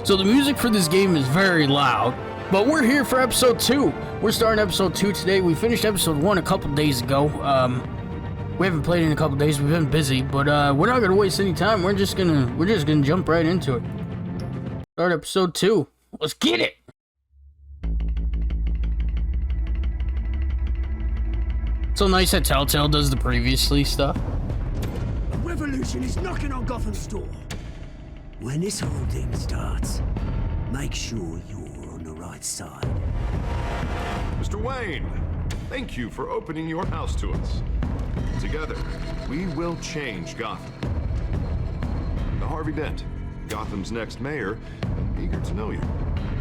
So the music for this game is very loud, but we're here for episode 2. We're starting episode 2 today. We finished episode 1 a couple days ago. We haven't played in a couple days. We've been busy, but we're not gonna waste any time. We're just gonna jump right into it. Start episode 2. Let's get it. So nice that Telltale does the previously stuff. A revolution is knocking on Gotham's door. When this whole thing starts, make sure you're on the right side. Mr. Wayne, thank you for opening your house to us. Together, we will change Gotham. Harvey Dent, Gotham's next mayor, eager to know you.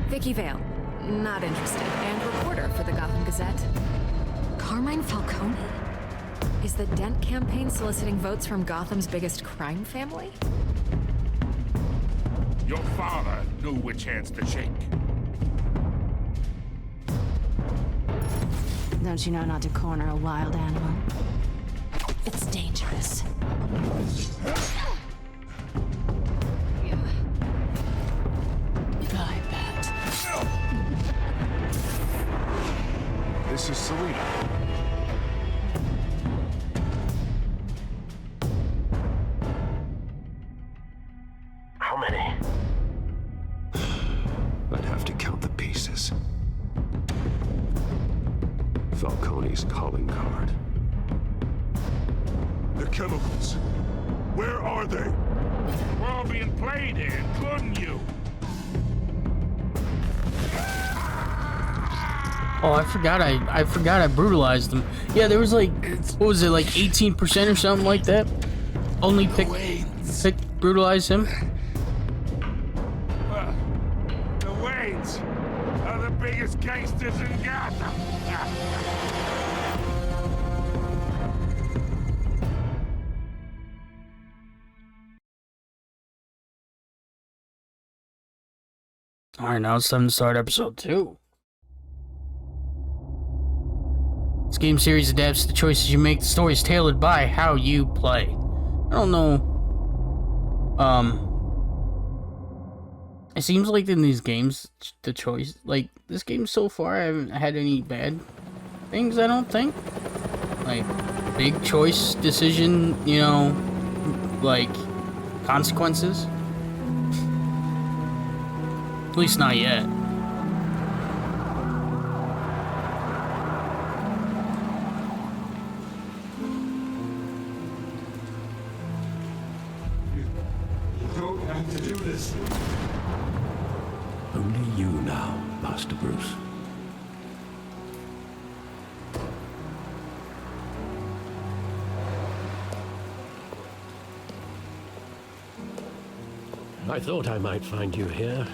Vicky Vale, not interested, and reporter for the Gotham Gazette. Carmine Falcone? Is the Dent campaign soliciting votes from Gotham's biggest crime family? Your father knew which hands to shake. Don't you know not to corner a wild animal? It's dangerous. I bet. This is Selina. How many? I'd have to count the pieces. Falcone's calling card. The chemicals. Where are they? We're all being played here, including you. Oh, I forgot I brutalized them. Yeah, there was like, what was it, like 18% or something like that? Only pick brutalize him. The Waynes are the biggest gangsters in Gotham. Alright, now it's time to start episode 2. This game series adapts to the choices you make. The story is tailored by how you play. I don't know. It seems like in these games, the choice, like, this game so far, I haven't had any bad things, I don't think. Like, big choice decision, you know, like, consequences. At least not yet. You don't have to do this. Only you now, Master Bruce. I thought I might find you here.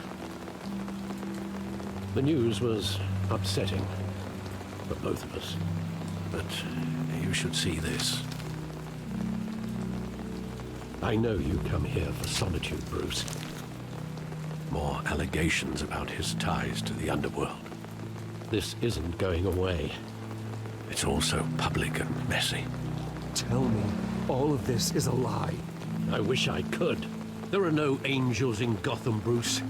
The news was upsetting for both of us. But you should see this. I know you come here for solitude, Bruce. More allegations about his ties to the underworld. This isn't going away. It's also public and messy. Tell me all of this is a lie. I wish I could. There are no angels in Gotham, Bruce.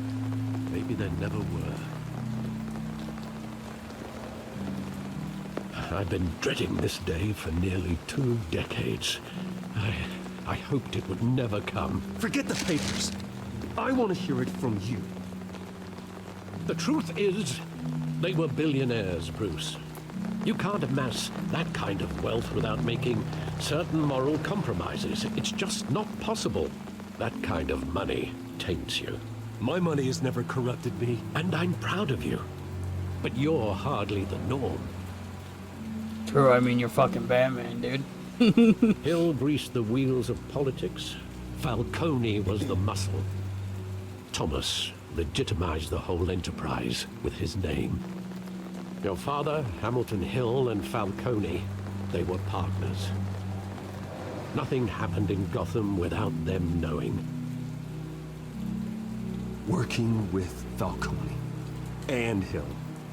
Maybe there never were. I've been dreading this day for nearly 2 decades. I hoped it would never come. Forget the papers. I want to hear it from you. The truth is, they were billionaires, Bruce. You can't amass that kind of wealth without making certain moral compromises. It's just not possible. That kind of money taints you. My money has never corrupted me. And I'm proud of you. But you're hardly the norm. True, I mean, you're fucking Batman, dude. Hill greased the wheels of politics. Falcone was the muscle. Thomas legitimized the whole enterprise with his name. Your father, Hamilton Hill, and Falcone, they were partners. Nothing happened in Gotham without them knowing. Working with Falcone and Hill.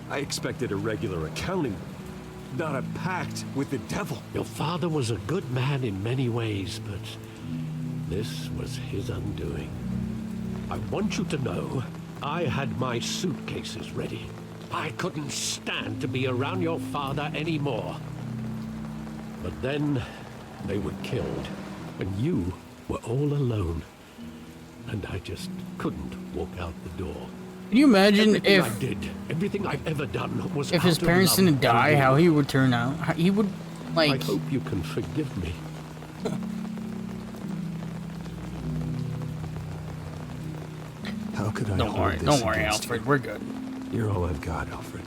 I expected a regular accounting, not a pact with the devil. Your father was a good man in many ways, but this was his undoing. I want you to know I had my suitcases ready. I couldn't stand to be around your father anymore. But then they were killed, and you were all alone. And I just couldn't walk out the door. Can you imagine Everything if I did, everything I've ever done was his out of parents love didn't for die, you. how he would turn out? He would, like... I hope you can forgive me. How could I Don't hold worry, this don't worry, against Alfred. you? We're good. You're all I've got, Alfred.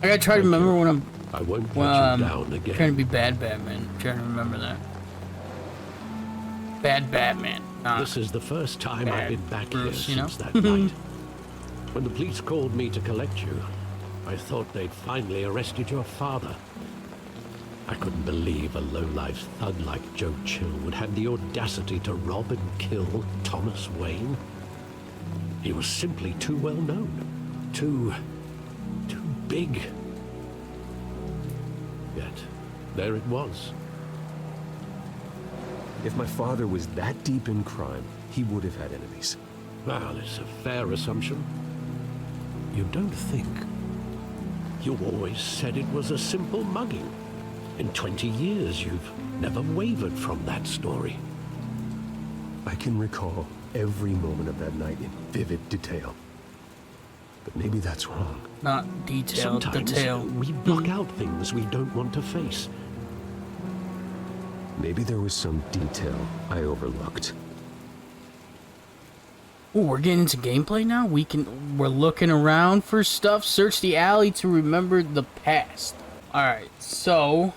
I gotta try to remember when I'm I won't let you down trying to again. be bad Batman. I'm trying to remember that. Bad Batman. This is the first time I've been back Bruce, here you know? since that night. When the police called me to collect you, I thought they'd finally arrested your father. I couldn't believe a low-life thug like Joe Chill would have the audacity to rob and kill Thomas Wayne. He was simply too well known. Too big. Yet, there it was. If my father was that deep in crime, he would have had enemies. Well, it's a fair assumption. You don't think? You always said it was a simple mugging. In 20 years, you've never wavered from that story. I can recall every moment of that night in vivid detail. But maybe that's wrong. Not detailed, Sometimes detail. we block out things we don't want to face. Maybe there was some detail I overlooked. Ooh, we're getting into gameplay now? We're looking around for stuff. Search the alley to remember the past. Alright, so...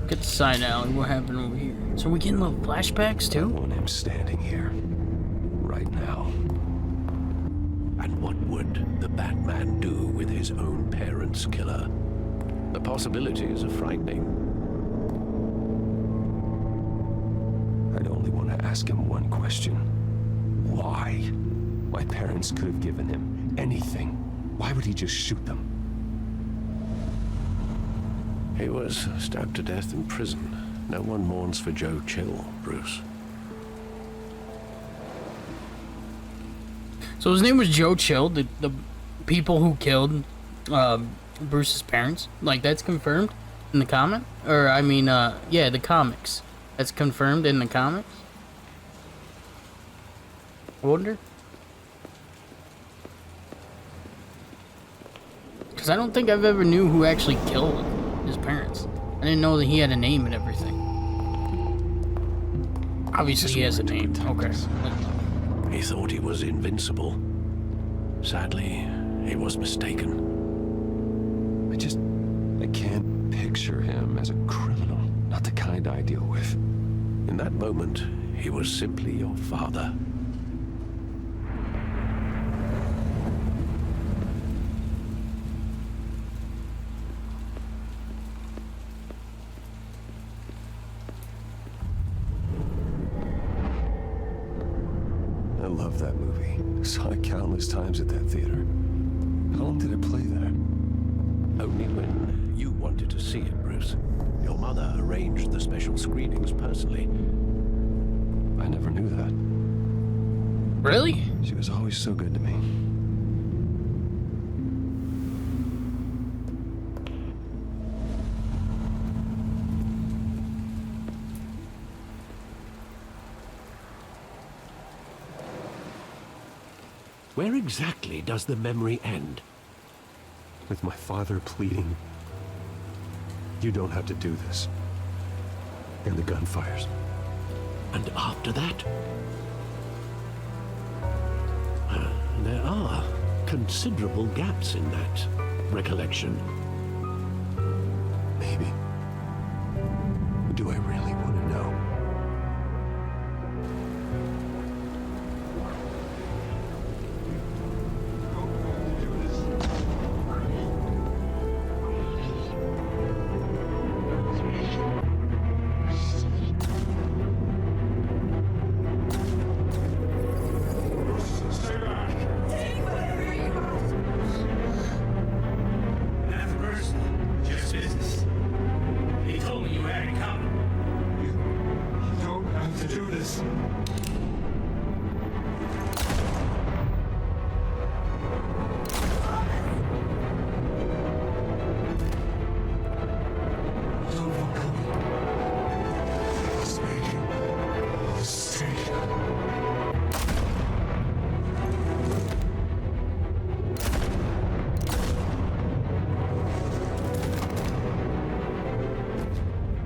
Get the side alley. What happened over here? So we getting little flashbacks I too? want him standing here. Right now. And what would the Batman do with his own parents' killer? The possibilities are frightening. I'd only want to ask him one question. Why? My parents could have given him anything. Why would he just shoot them? He was stabbed to death in prison. No one mourns for Joe Chill, Bruce. So his name was Joe Chill, the people who killed Bruce's parents. Like, that's confirmed in the comic? Or, I mean, yeah, the comics. That's confirmed in the comics? I wonder? Because I don't think I've ever knew who actually killed his parents. I didn't know that he had a name and everything. Obviously he has a name. Okay. He thought he was invincible. Sadly, he was mistaken. I can't picture him as a criminal. Not the kind I deal with. In that moment, he was simply your father. I love that movie. Saw it countless times at that theater. How long did it play there? Only when you wanted to see it, Bruce. Your mother arranged the special screenings personally. I never knew that. Really? She was always so good to me. Where exactly does the memory end? With my father pleading, "You don't have to do this." And the gun fires. And after that? There are considerable gaps in that recollection. Maybe. Do I really want to know?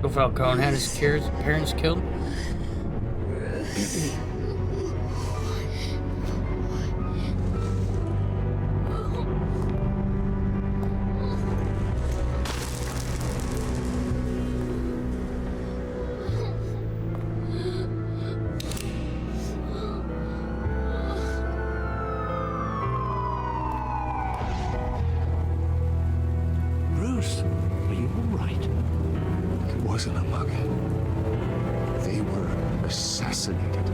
So Falcone had his parents killed? Bruce, Are you all right? It wasn't a mug. They were assassinated.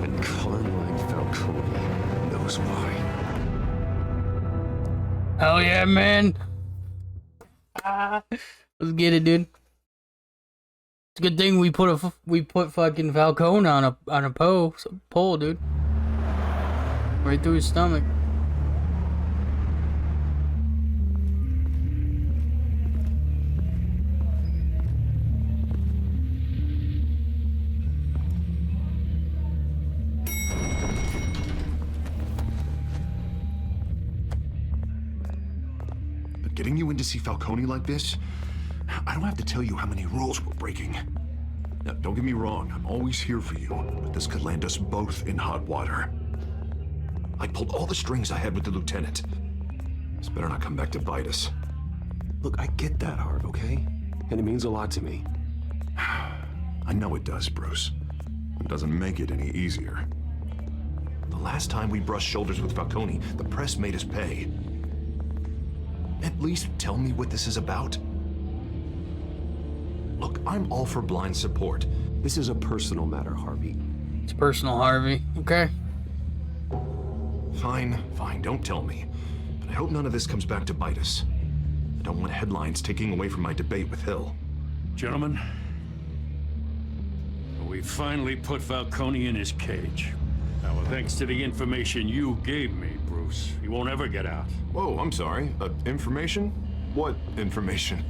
And Carmine Falcone knows why. Hell yeah, man. Let's get it, dude. It's a good thing we put fucking Falcone on a pole, dude. Right through his stomach. Getting you in to see Falcone like this? I don't have to tell you how many rules we're breaking. Now, don't get me wrong, I'm always here for you, but this could land us both in hot water. I pulled all the strings I had with the lieutenant. This better not come back to bite us. Look, I get that, Harv, okay? And it means a lot to me. I know it does, Bruce. It doesn't make it any easier. The last time we brushed shoulders with Falcone, the press made us pay. At least tell me what this is about. Look, I'm all for blind support. This is a personal matter, Harvey. It's personal, Harvey. Okay. Fine, don't tell me. But I hope none of this comes back to bite us. I don't want headlines taking away from my debate with Hill. Gentlemen, we finally put Falcone in his cage. Now, thanks to the information you gave me, Bruce, he won't ever get out. Whoa, I'm sorry. Information? What information?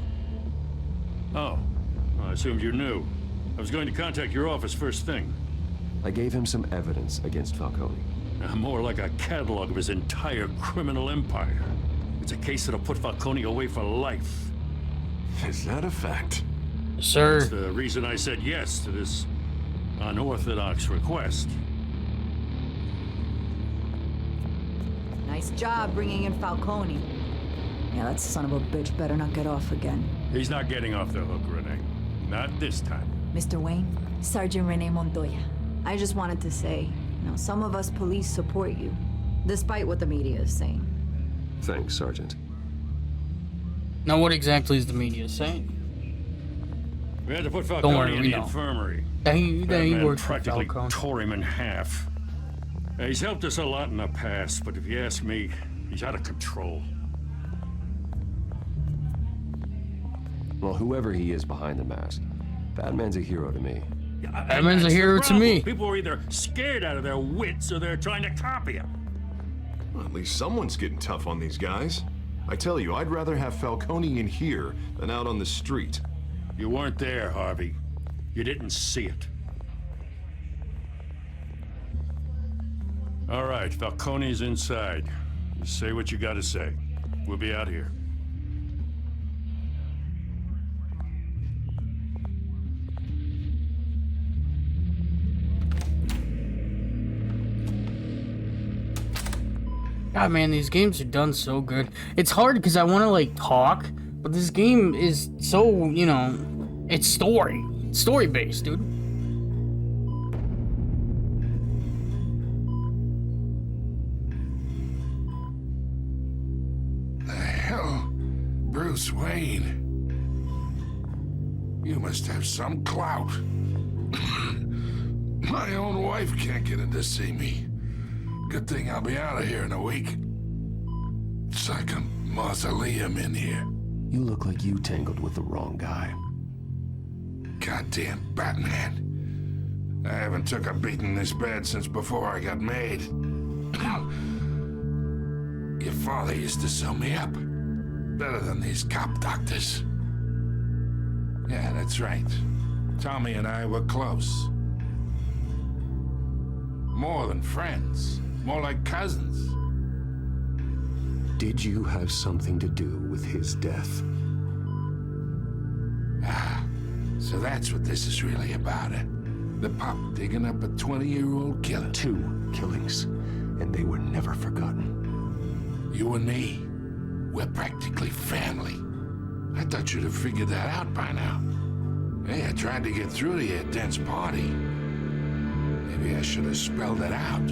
Oh, I assumed you knew. I was going to contact your office first thing. I gave him some evidence against Falcone. More like a catalog of his entire criminal empire. It's a case that'll put Falcone away for life. Is that a fact? Sir. That's the reason I said yes to this unorthodox request. Nice job bringing in Falcone. Yeah, that son of a bitch better not get off again. He's not getting off the hook, Renee. Not this time. Mr. Wayne, Sergeant Renee Montoya. I just wanted to say, some of us police support you, despite what the media is saying. Thanks, Sergeant. Now, what exactly is the media saying? We had to put Don't Falcone worry, in we the know. infirmary. He Batman worked for practically Falcone. tore him in half. He's helped us a lot in the past, but if you ask me, he's out of control. Well, whoever he is behind the mask, Batman's a hero to me. Yeah, Batman's a that's the hero to problem. me. People are either scared out of their wits or they're trying to copy him. Well, at least someone's getting tough on these guys. I tell you, I'd rather have Falcone in here than out on the street. You weren't there, Harvey. You didn't see it. All right, Falcone's inside. You say what you gotta say. We'll be out here. God, man, these games are done so good. It's hard because I want to, like, talk, but this game is so, it's story-based, dude. The hell? Bruce Wayne? You must have some clout. My own wife can't get in to see me. Good thing I'll be out of here in a week. It's like a mausoleum in here. You look like you tangled with the wrong guy. Goddamn Batman. I haven't took a beating this bad since before I got made. Your father used to sew me up. Better than these cop doctors. Yeah, that's right. Tommy and I were close. More than friends. More like cousins. Did you have something to do with his death? So that's what this is really about, eh? The pop digging up a 20-year-old killer. 2 killings, and they were never forgotten. You and me, we're practically family. I thought you'd have figured that out by now. Hey, I tried to get through to you at Dent's party. Maybe I should have spelled it out.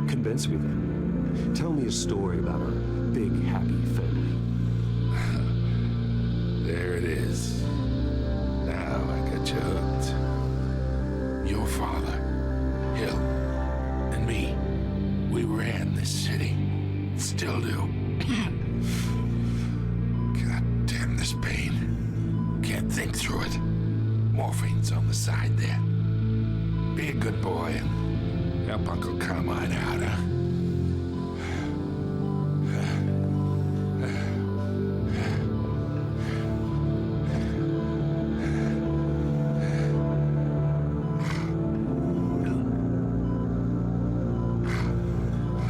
Convince me then. Tell me a story about our big, happy family. There it is. Now I got you hooked. Your father, Hill, and me, we ran this city. Still do. God damn this pain. Can't think through it. Morphine's on the side there. Be a good boy and help Uncle Carmine out, huh?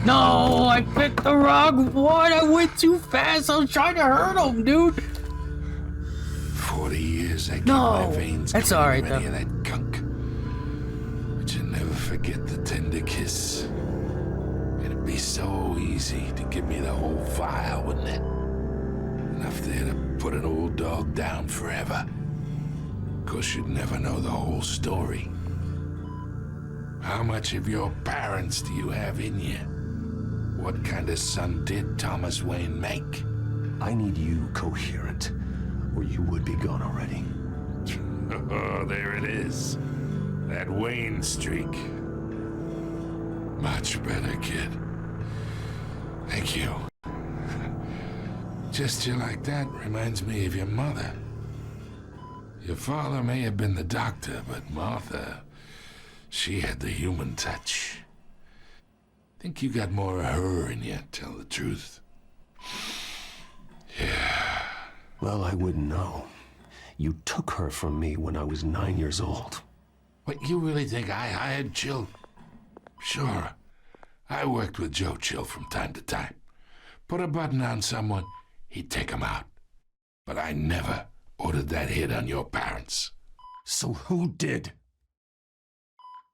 No, I picked the wrong one. I went too fast. I was trying to hurt him, dude. 40 years I keep my veins that's clean all right, of any though. of that gunk. But you never forget the tender kiss. It'd be so easy to give me the whole vial, wouldn't it? Enough there to put an old dog down forever. Of course, you'd never know the whole story. How much of your parents do you have in you? What kind of son did Thomas Wayne make? I need you coherent, or you would be gone already. Oh, there it is. That Wayne streak. Much better, kid. Thank you. Gesture like that reminds me of your mother. Your father may have been the doctor, but Martha, she had the human touch. Think you got more of her in you, tell the truth. Yeah. Well, I wouldn't know. You took her from me when I was 9 years old. What, you really think I hired Chill? Sure. I worked with Joe Chill from time to time. Put a button on someone, he'd take him out. But I never ordered that hit on your parents. So who did?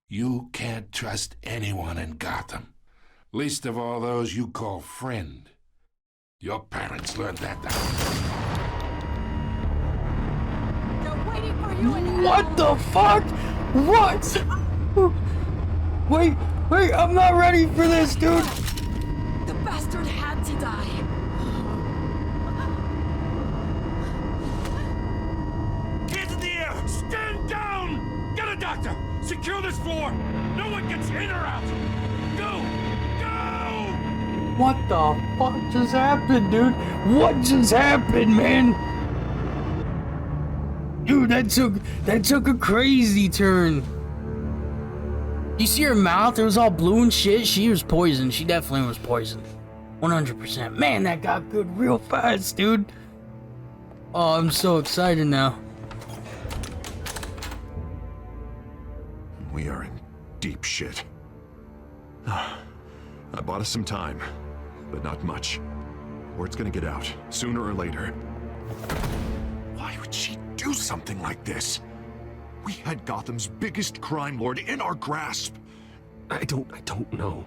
You can't trust anyone in Gotham. Least of all those you call friend. Your parents learned that the What the fuck? What? Wait, I'm not ready for this, dude. The bastard had to die. Hands in the air! Stand down! Get a doctor! Secure this floor! No one gets in or out! Go! Go! What the fuck just happened, dude? What just happened, man? Dude, that took a crazy turn. You see her mouth? It was all blue and shit. She was poisoned. She definitely was poisoned. 100%. Man, that got good real fast, dude. Oh, I'm so excited now. We are in deep shit. I bought us some time, but not much. Word's gonna get out, sooner or later. Why would she do something like this? We had Gotham's biggest crime lord in our grasp. I don't know.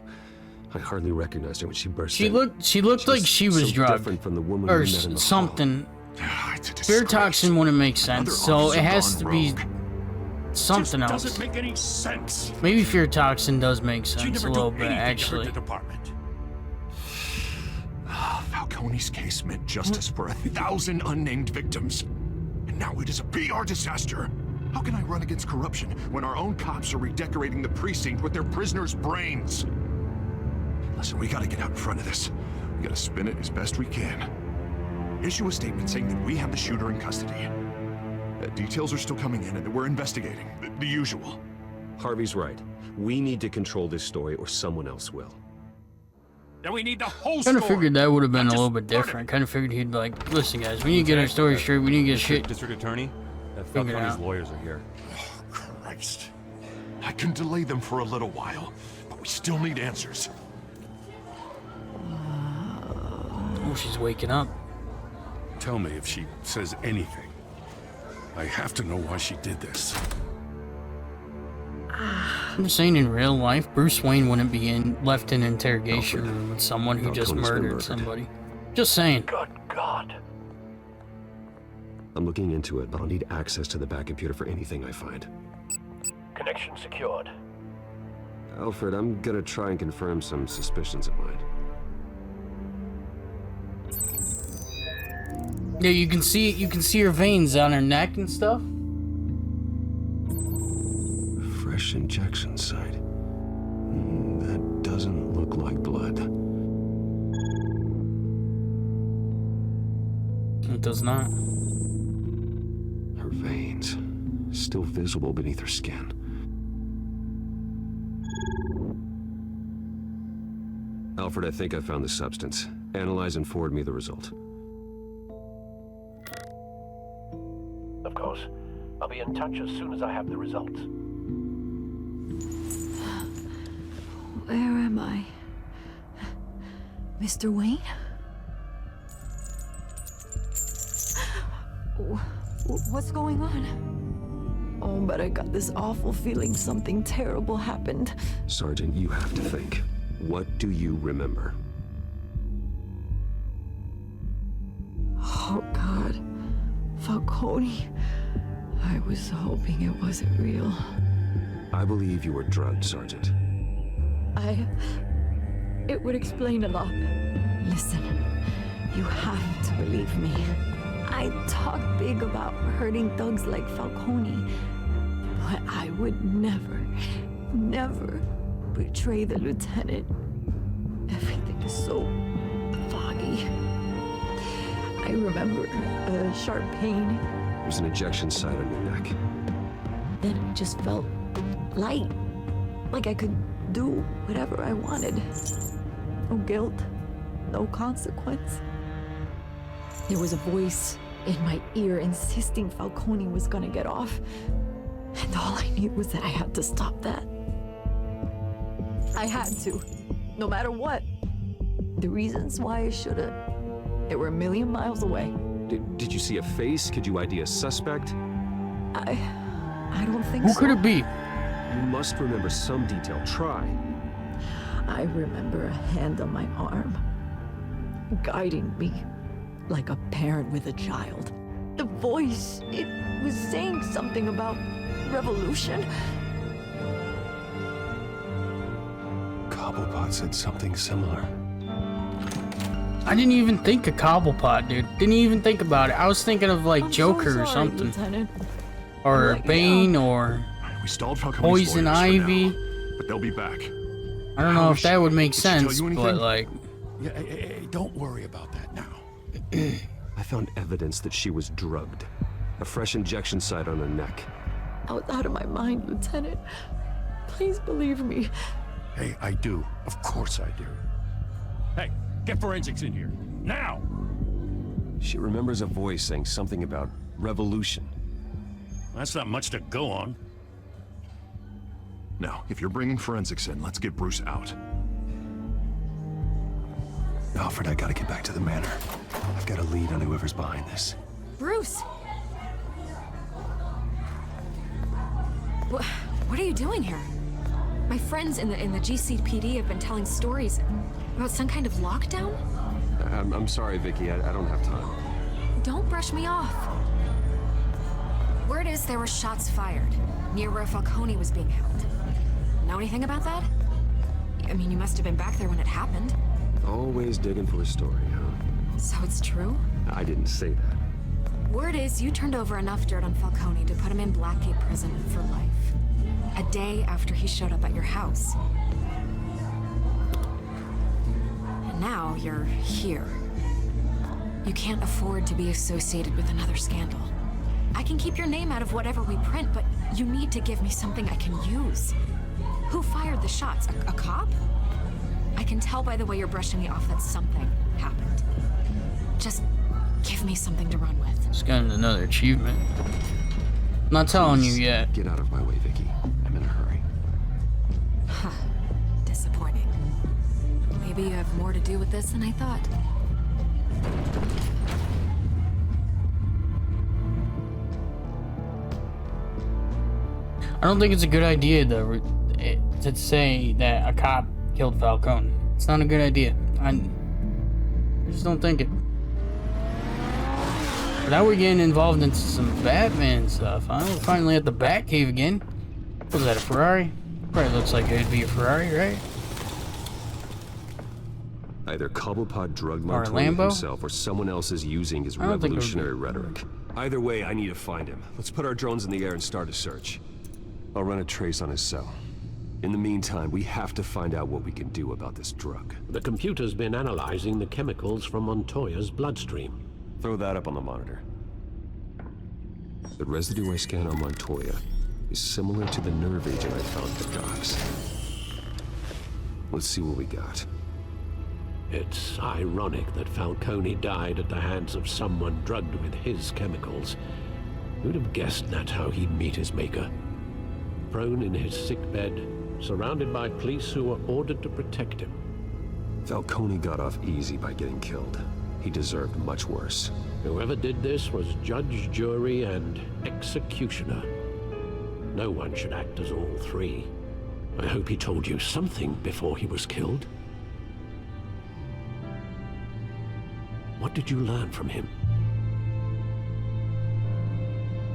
I hardly recognized her when she burst She in. looked like she was so drugged. different from the woman Or we met in the something. It's a Fear disgrace. toxin wouldn't make sense, Another so it officer has to gone be rogue. something Just else. doesn't make any sense. Maybe fear toxin does make She sense never a little do bit, anything to hurt actually. the department. Falcone's case meant justice for 1,000 unnamed victims. And now it is a PR disaster. How can I run against corruption when our own cops are redecorating the precinct with their prisoners' brains? Listen, we gotta get out in front of this. We gotta spin it as best we can. Issue a statement saying that we have the shooter in custody. Details are still coming in and that we're investigating. The usual. Harvey's right. We need to control this story or someone else will. Then we need the whole Kind of story. figured that would have been a Not little just bit part of different. it. Kind of figured he'd be like, listen guys, we need to get our story straight. We need to get shit. District Attorney, Figured Falcone's out. lawyers are here. Oh, Christ. I can delay them for a little while, but we still need answers. Oh, she's waking up. Tell me if she says anything. I have to know why she did this. I'm saying in real life, Bruce Wayne wouldn't be left in interrogation room with someone who just murdered somebody. Just saying. Good God. I'm looking into it, but I'll need access to the back computer for anything I find. Connection secured. Alfred, I'm gonna try and confirm some suspicions of mine. Yeah, you can see her veins on her neck and stuff. Fresh injection site. That doesn't look like blood. It does not. Her veins, still visible beneath her skin. Alfred, I think I found the substance. Analyze and forward me the result. Of course. I'll be in touch as soon as I have the results. Where am I? Mr. Wayne? What's going on? Oh, but I got this awful feeling something terrible happened. Sergeant, you have to think. What do you remember? Oh, God. Falcone. I was hoping it wasn't real. I believe you were drugged, Sergeant. It would explain a lot. Listen, you have to believe me. I talk big about hurting thugs like Falcone, but I would never, never betray the lieutenant. Everything is so foggy. I remember a sharp pain. There's an injection site on your neck. Then it just felt light, like I could do whatever I wanted. No guilt, no consequence. There was a voice in my ear insisting Falcone was gonna get off. And all I knew was that I had to stop that. I had to, no matter what. The reasons why I should've, they were a million miles away. Did you see a face? Could you ID a suspect? I don't think so. Who could it be? You must remember some detail. Try. I remember a hand on my arm, guiding me like a parent with a child. The voice, it was saying something about revolution. Cobblepot said something similar. I didn't even think of Cobblepot, dude. Didn't even think about it. I was thinking of like I'm Joker so or sorry, something. Lieutenant. Or Bane or We stalled Falcone's Poison lawyers for Ivy. now, but they'll be back. I don't know if that would make Did she tell sense, you but anything? like... Yeah, hey, don't worry about that now. I found evidence that she was drugged. A fresh injection site on her neck. I was out of my mind, Lieutenant. Please believe me. Hey, I do. Of course I do. Hey, get forensics in here. Now! She remembers a voice saying something about revolution. That's not much to go on. Now, if you're bringing forensics in, let's get Bruce out. Alfred, I gotta get back to the manor. I've got a lead on whoever's behind this. Bruce! What are you doing here? My friends in the GCPD have been telling stories about some kind of lockdown? I'm sorry, Vicky. I don't have time. Don't brush me off. Word is there were shots fired near where Falcone was being held. Know anything about that? I mean, you must have been back there when it happened. Always digging for a story, huh? So it's true? I didn't say that. Word is you turned over enough dirt on Falcone to put him in Blackgate prison for life. A day after he showed up at your house. And now you're here. You can't afford to be associated with another scandal. I can keep your name out of whatever we print, but you need to give me something I can use. Who fired the shots? A cop? I can tell by the way you're brushing me off that something happened. Just give me something to run with. It's got another achievement. Not telling you yet. Get out of my way, Vicky. I'm in a hurry. Huh. Disappointing. Maybe you have more to do with this than I thought. I don't think it's a good idea to say that a cop killed Falcone. It's not a good idea. I just don't think it. But now we're getting involved into some Batman stuff. We're finally at the Batcave again. Was that a Ferrari? Probably looks like it'd be a Ferrari, right? Either Cobblepot drugged Or a Montoya Lambo? himself, or someone else is using his I don't think it would be- revolutionary rhetoric. Either way, I need to find him. Let's put our drones in the air and start a search. I'll run a trace on his cell. In the meantime, we have to find out what we can do about this drug. The computer's been analyzing the chemicals from Montoya's bloodstream. Throw that up on the monitor. The residue I scan on Montoya is similar to the nerve agent I found at the docks. Let's see what we got. It's ironic that Falcone died at the hands of someone drugged with his chemicals. Who'd have guessed that's how he'd meet his maker? Prone in his sickbed, surrounded by police who were ordered to protect him. Falcone got off easy by getting killed. He deserved much worse. Whoever did this was judge, jury, and executioner. No one should act as all three. I hope he told you something before he was killed. What did you learn from him?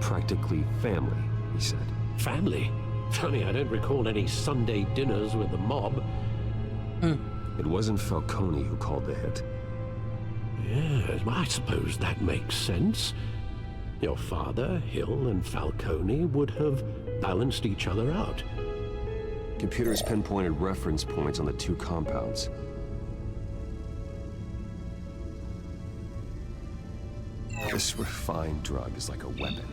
Practically family, he said. Family? Funny, I don't recall any Sunday dinners with the mob. It wasn't Falcone who called the hit. Yes, well, I suppose that makes sense. Your father, Hill, and Falcone would have balanced each other out. Computers pinpointed reference points on the two compounds. This refined drug is like a weapon.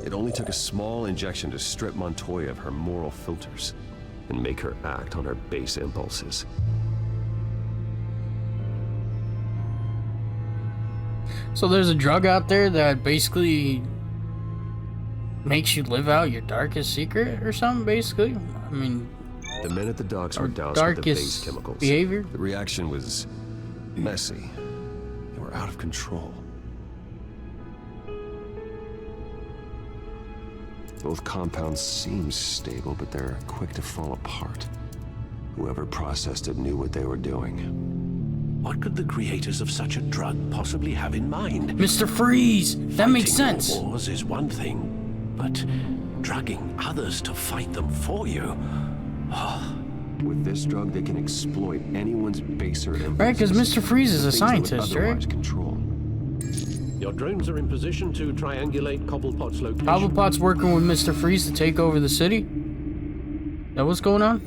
It only took a small injection to strip Montoya of her moral filters and make her act on her base impulses. So there's a drug out there that basically makes you live out your darkest secret or something, basically? I mean... The men at the docks were doused with the base chemicals. Behavior? The reaction was messy. They were out of control. Both compounds seem stable, but they're quick to fall apart. Whoever processed it knew what they were doing. What could the creators of such a drug possibly have in mind? Mr. Freeze! That makes Fighting sense! your wars is one thing, but drugging others to fight them for you... Oh. With this drug, they can exploit anyone's baser impulses. Right, because Mr. Freeze is a things they would scientist, right? otherwise control. Your drones are in position to triangulate Cobblepot's location. Cobblepot's working with Mr. Freeze to take over the city? That what's going on?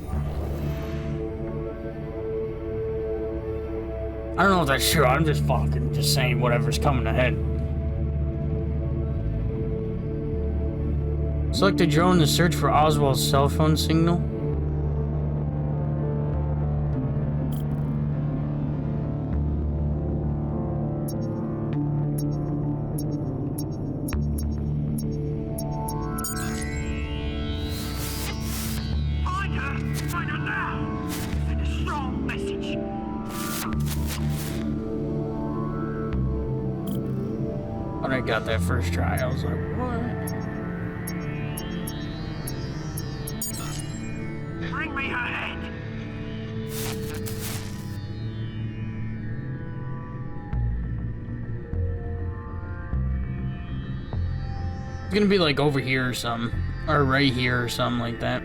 I don't know if that's true. I'm just saying whatever's coming ahead. Select the drone to search for Oswald's cell phone signal. Find her now! Send a strong message. When I got that first try, I was like, what? Bring me her head. It's gonna be like over here or something. Or right here or something like that.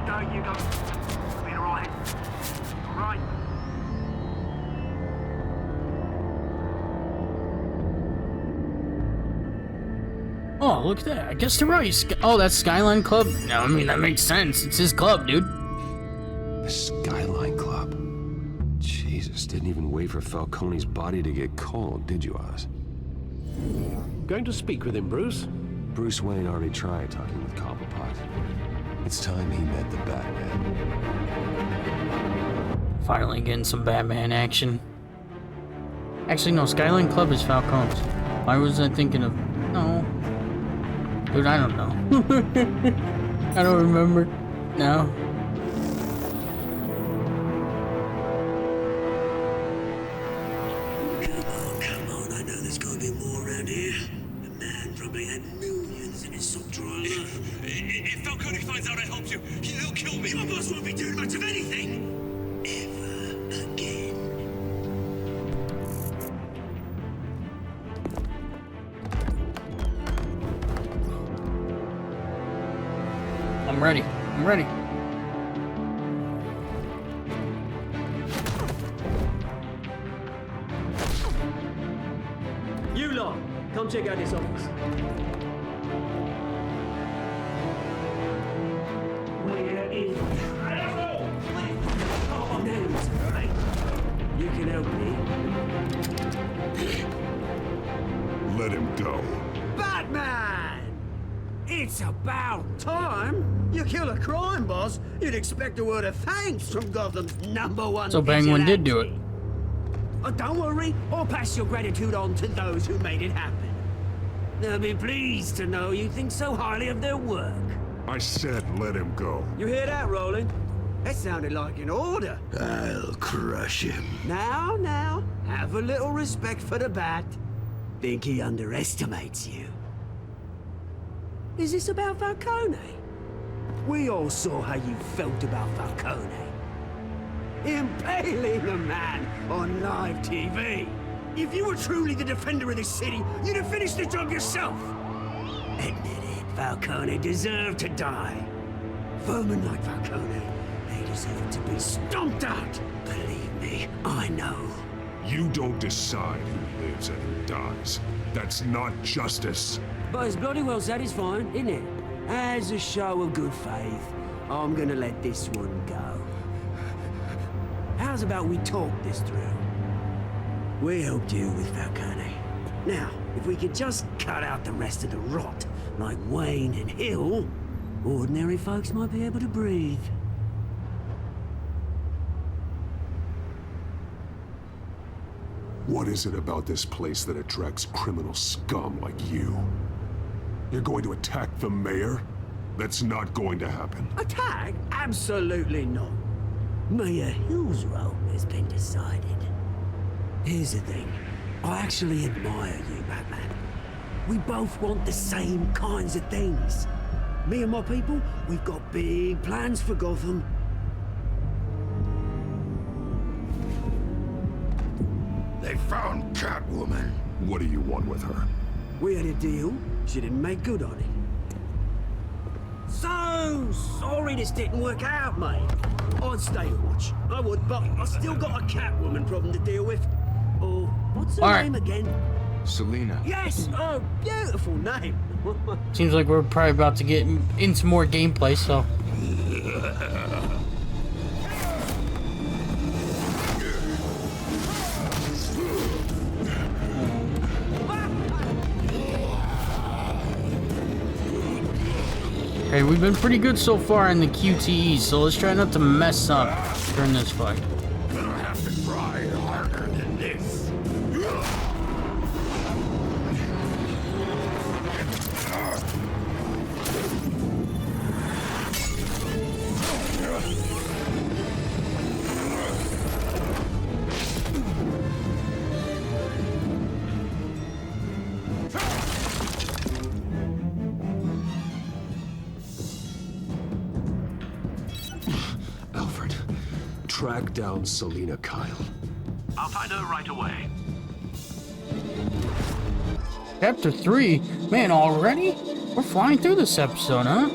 There you go. Be alright. Alright. Oh, look at that. I guess they're right. Oh, that's Skyline Club? No, I mean, that makes sense. It's his club, dude. The Skyline Club. Jesus, didn't even wait for Falcone's body to get cold, did you, Oz? Going to speak with him, Bruce? Bruce Wayne already tried talking with Cobblepot. It's time he met the Batman. Finally getting some Batman action. Actually, no, Skyline Club is Falcone's. Why was I thinking of... No. Dude, I don't know. I don't remember. No. Come on, I know there's gotta be more around here. The man probably had millions in his sock drawer alone. If Falcone finds out I helped you, he'll kill me. My boss won't be doing much of anything. Ever again. I'm ready. I'm ready. You lot, come check out this office. Where is... I don't know! Oh, no, it's all right. You can help me. Let him go. Batman! It's about time. You kill a crime boss, you'd expect a word of thanks from Gotham's #1 So Penguin did do it. vigilante. Oh, don't worry, I'll pass your gratitude on to those who made it happen. They'll be pleased to know you think so highly of their work. I said let him go. You hear that, Roland? That sounded like an order. I'll crush him. Now, have a little respect for the Bat. Think he underestimates you. Is this about Falcone? We all saw how you felt about Falcone. Impaling a man on live TV. If you were truly the defender of this city, you'd have finished the job yourself. Admit it, Falcone deserved to die. Vermin like Falcone, they deserve to be stomped out. Believe me, I know. You don't decide who lives and who dies. That's not justice. But it's bloody well satisfying, isn't it? As a show of good faith, I'm gonna let this one go. How's about we talk this through? We helped you with Falcone. Now, if we could just cut out the rest of the rot, like Wayne and Hill, ordinary folks might be able to breathe. What is it about this place that attracts criminal scum like you? You're going to attack the mayor? That's not going to happen. Attack? Absolutely not. Mayor Hill's role has been decided. Here's the thing. I actually admire you, Batman. We both want the same kinds of things. Me and my people, we've got big plans for Gotham. They found Catwoman. What do you want with her? We had a deal. She didn't make good on it. So sorry this didn't work out, mate. I'd stay to watch. I would, but I still got a Catwoman problem to deal with. Oh, what's her name again? Selina. Yes! Oh, beautiful name. Seems like we're probably about to get into more gameplay, so. Okay, we've been pretty good so far in the QTE, so let's try not to mess up during this fight. Gonna have to try harder than this. Alfred, track down Selina Kyle. I'll find her right away. Chapter 3? Man, already? We're flying through this episode, huh?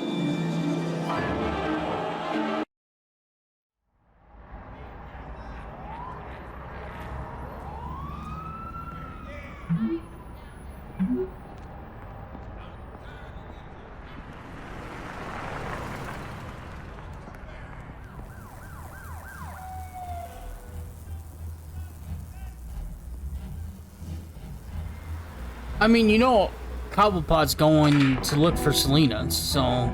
I mean, you know, Cobblepot's going to look for Selina, so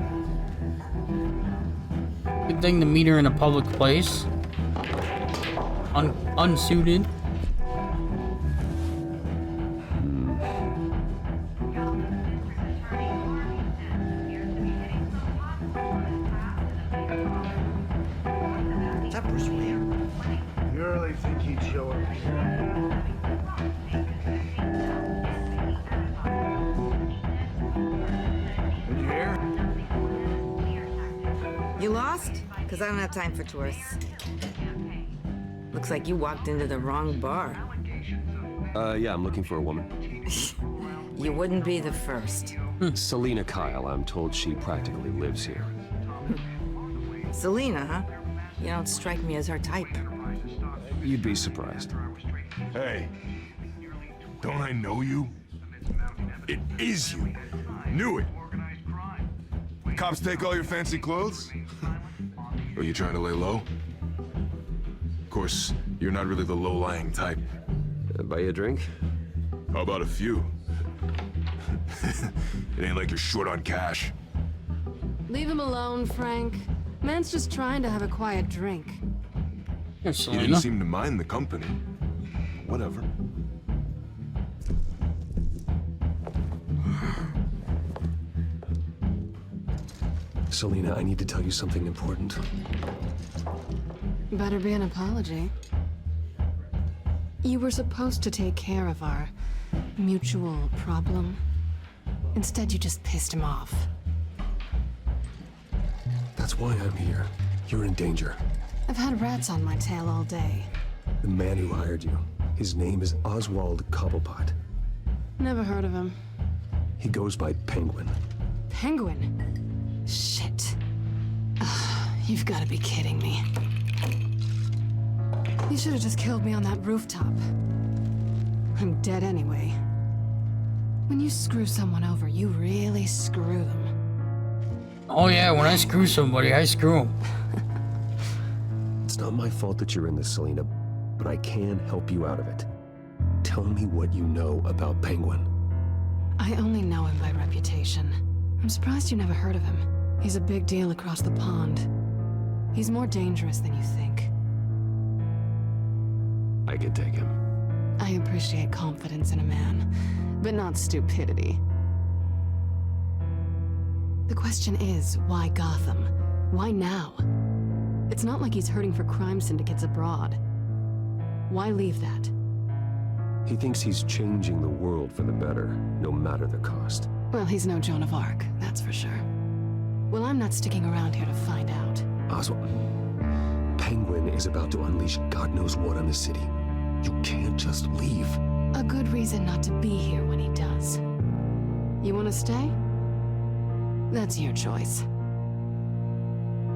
good thing to meet her in a public place, unsuited. really think he'd show up here? Did you hear? You lost? Because I don't have time for tourists. Looks like you walked into the wrong bar. Yeah, I'm looking for a woman. You wouldn't be the first. Selina Kyle, I'm told she practically lives here. Selina, huh? You don't strike me as her type. You'd be surprised. Hey, don't I know you? It is you. Knew it. Cops take all your fancy clothes? Are you trying to lay low? Of course, you're not really the low-lying type. Buy you a drink? How about a few? It ain't like you're short on cash. Leave him alone, Frank. Man's just trying to have a quiet drink. You didn't seem to mind the company. Whatever. Selina, I need to tell you something important. Better be an apology. You were supposed to take care of our mutual problem. Instead, you just pissed him off. That's why I'm here. You're in danger. I've had rats on my tail all day. The man who hired you, his name is Oswald Cobblepot. Never heard of him. He goes by Penguin. Penguin? Shit. Ugh, you've got to be kidding me. You should have just killed me on that rooftop. I'm dead anyway. When you screw someone over, you really screw them. Oh yeah, when I screw somebody, I screw them. It's not my fault that you're in this, Selina, but I can help you out of it. Tell me what you know about Penguin. I only know him by reputation. I'm surprised you never heard of him. He's a big deal across the pond. He's more dangerous than you think. I can take him. I appreciate confidence in a man, but not stupidity. The question is, why Gotham? Why now? It's not like he's hurting for crime syndicates abroad. Why leave that? He thinks he's changing the world for the better, no matter the cost. Well, he's no Joan of Arc, that's for sure. Well, I'm not sticking around here to find out. Oswald, Penguin is about to unleash God knows what on the city. You can't just leave. A good reason not to be here when he does. You want to stay? That's your choice.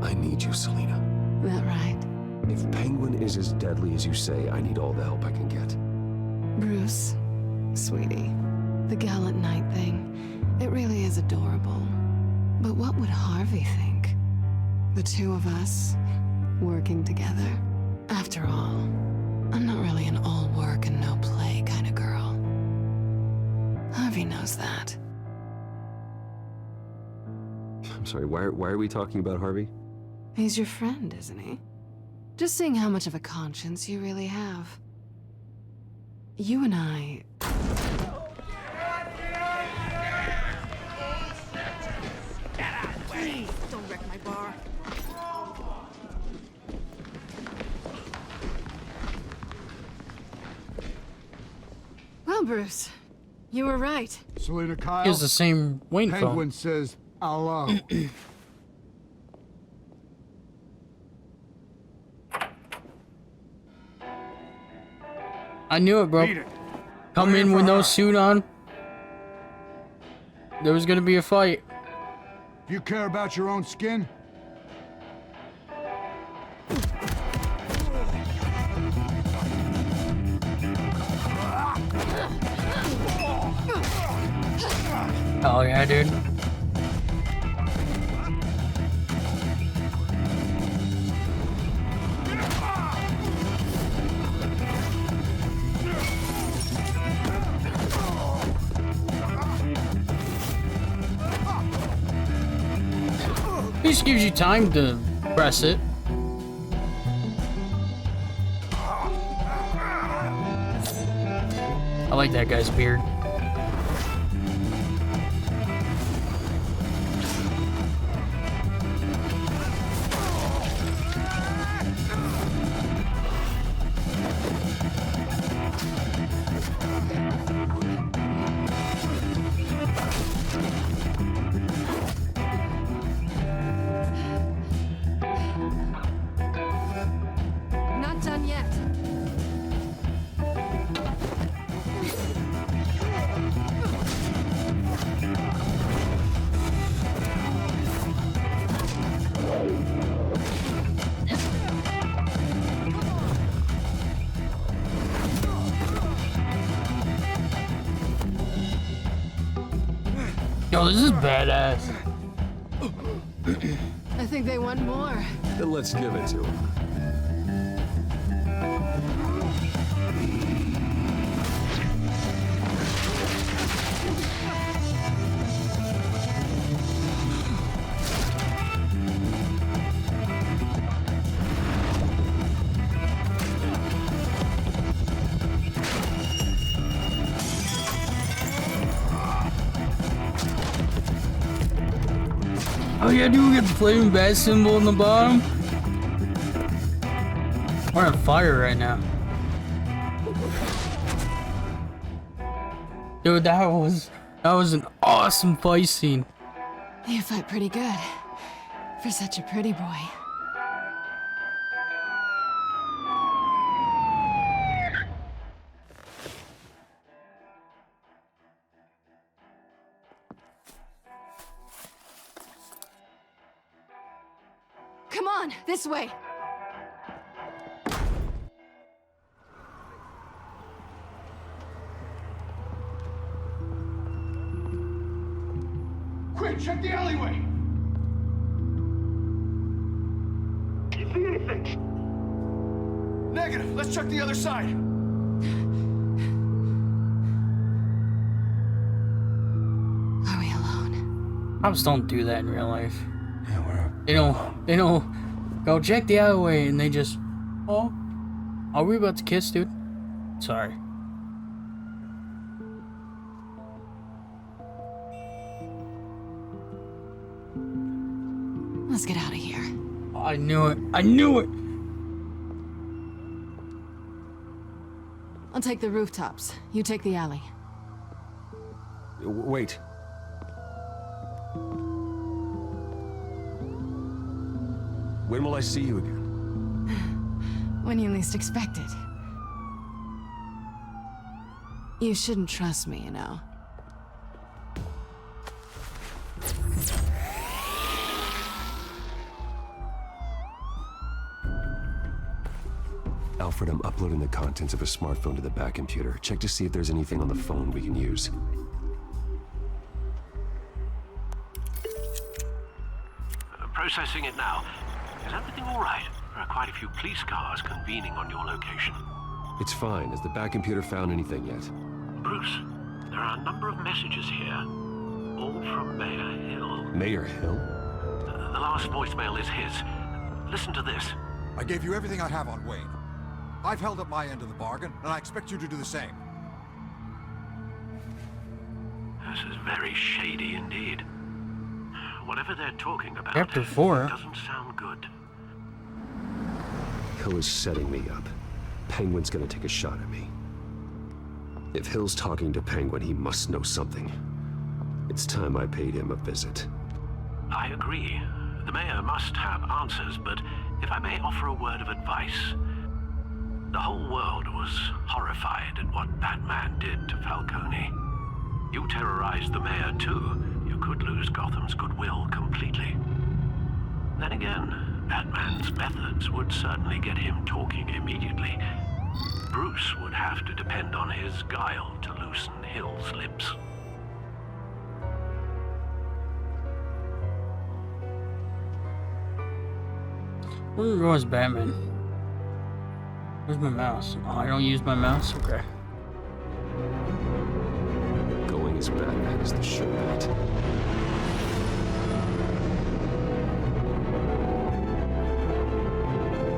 I need you, Selina. That right? If Penguin is as deadly as you say, I need all the help I can get. Bruce, sweetie, the gallant knight thing, it really is adorable. But what would Harvey think? The two of us, working together? After all, I'm not really an all work and no play kind of girl. Harvey knows that. I'm sorry, why are we talking about Harvey? He's your friend, isn't he? Just seeing how much of a conscience you really have. You and I... Please, don't wreck my bar. Well, Bruce, you were right. Selina Kyle. He has the same Wayne phone. Penguin says hello. I knew it, bro. Come in with no suit on. There was gonna be a fight. You care about your own skin? Oh yeah, dude. He just gives you time to press it. I like that guy's beard. yet. Yo, this is badass. I think they want more. Then let's give it to him. Oh yeah, do we get the flaming bat symbol in the bottom? We're on fire right now. Dude, that was an awesome fight scene. You fight pretty good. For such a pretty boy. Come on, this way. Quick, check the alleyway! You see anything? Negative. Let's check the other side. Are we alone? Cops don't do that in real life. They don't go check the alleyway and they just, oh, are we about to kiss, dude? Sorry. Let's get out of here. I knew it. I knew it. I'll take the rooftops. You take the alley. Wait. When will I see you again? When you least expect it. You shouldn't trust me, you know. Alfred, I'm uploading the contents of a smartphone to the back computer. Check to see if there's anything on the phone we can use. Processing it now. Is everything all right? There are quite a few police cars convening on your location. It's fine. Has the back computer found anything yet? Bruce, there are a number of messages here. All from Mayor Hill. Mayor Hill? The last voicemail is his. Listen to this. I gave you everything I have on Wayne. I've held up my end of the bargain, and I expect you to do the same. This is very shady indeed. Whatever they're talking about Chapter 4. doesn't sound good. Hill is setting me up. Penguin's gonna take a shot at me. If Hill's talking to Penguin, he must know something. It's time I paid him a visit. I agree. The mayor must have answers, but if I may offer a word of advice. The whole world was horrified at what Batman did to Falcone. You terrorized the mayor too. You could lose Gotham's goodwill completely. Then again, Batman's methods would certainly get him talking immediately. Bruce would have to depend on his guile to loosen Hill's lips. Where was Batman? Where's my mouse? Oh, I don't use my mouse? Okay. Going as Batman is the sure bet.